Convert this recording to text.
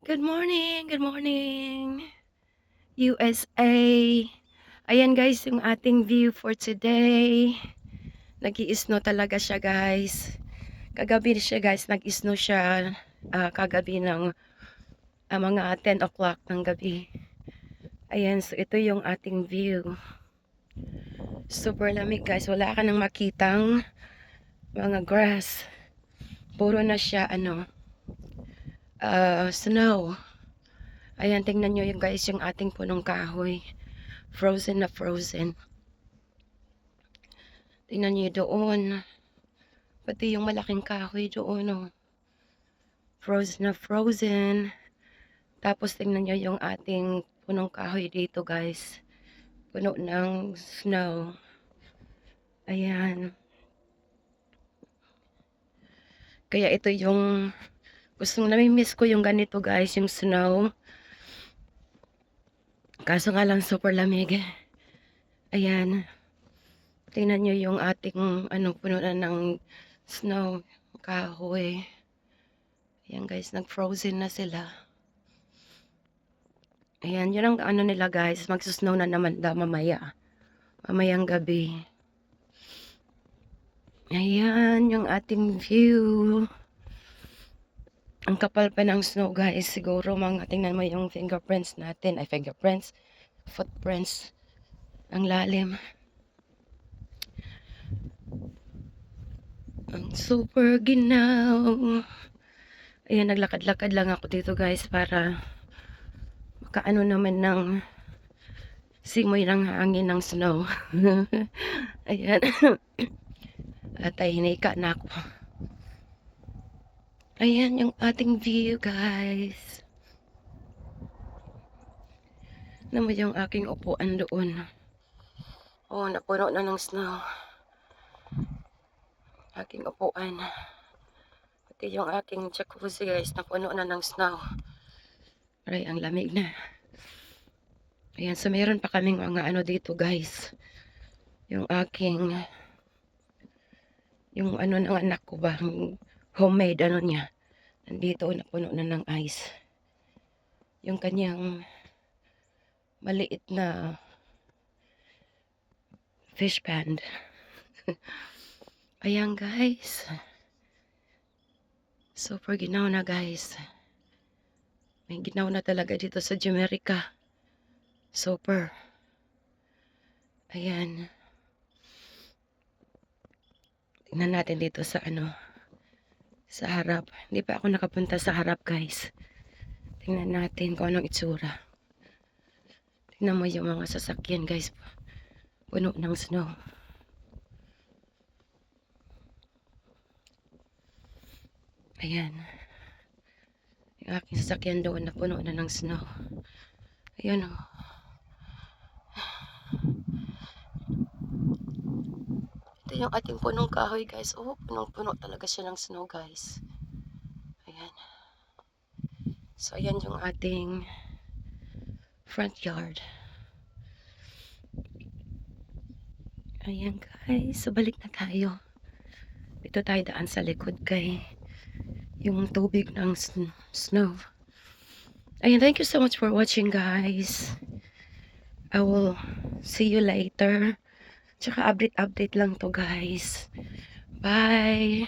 Good morning, good morning, USA. Ayan guys, yung ating view for today. Nag-i-snow talaga siya guys. Kagabi siya guys, nag-snow siya kagabi ng mga 10 o'clock ng gabi. Ayan, so ito yung ating view. Super lamig guys, wala ka nang makitang mga grass. Puro na siya snow. Ayan, tingnan nyo yung guys, yung ating punong kahoy. Frozen na frozen. Tingnan nyo doon. Pati yung malaking kahoy doon, oh. Frozen na frozen. Tapos tingnan nyo yung ating punong kahoy dito, guys. Puno ng snow. Ayan. Kaya ito yung gustong nami-miss ko yung ganito, guys, yung snow. Kaso nga lang super lamig. Ayan. Tingnan nyo yung ating puno na ng snow, kahoy. Ayan, guys, nag-frozen na sila. Ayan, yun ang nila guys, magsusnow na naman daw mamaya. Mamayang gabi. Ayan, yung ating view. Ang kapal pa ng snow guys. Siguro mga tingnan mo yung fingerprints natin. Ay, fingerprints. Footprints. Ang lalim. Ang super ginaw. Ayan, naglakad-lakad lang ako dito guys para makaano naman ng simoy ng hangin ng snow. Ayan. At ay hinika na ako. Ayan yung ating view guys. Naman yung aking upuan doon. Oh, napuno na ng snow. Aking upuan. Pati yung aking jacuzzi guys, napuno na ng snow. Aray, ang lamig na. Ayan, so meron pa kaming mga dito guys. Yung aking yung ng anak ko ba, homemade niya. Nandito napuno na ng ice. Yung kanyang maliit na fish pond. Ayan guys. Super ginaw na guys. May ginaw na talaga dito sa Jamaica. Super. Ayan. Tingnan natin dito sa sa harap. Hindi pa ako nakapunta sa harap guys. Tingnan natin kung anong itsura. Tingnan mo yung mga sasakyan guys. Puno ng snow. Ayan. Yung aking sasakyan doon na puno na ng snow. Ayan o. Ito yung ating punong kahoy guys. Oh, punong-puno talaga siya ng snow guys. Ayan. So, ayan yung ating front yard. Ayan guys. So, balik na tayo. Dito tayo daan sa likod kay yung tubig ng snow. Ayan, thank you so much for watching guys. I will see you later. Tsaka update lang to guys. Bye!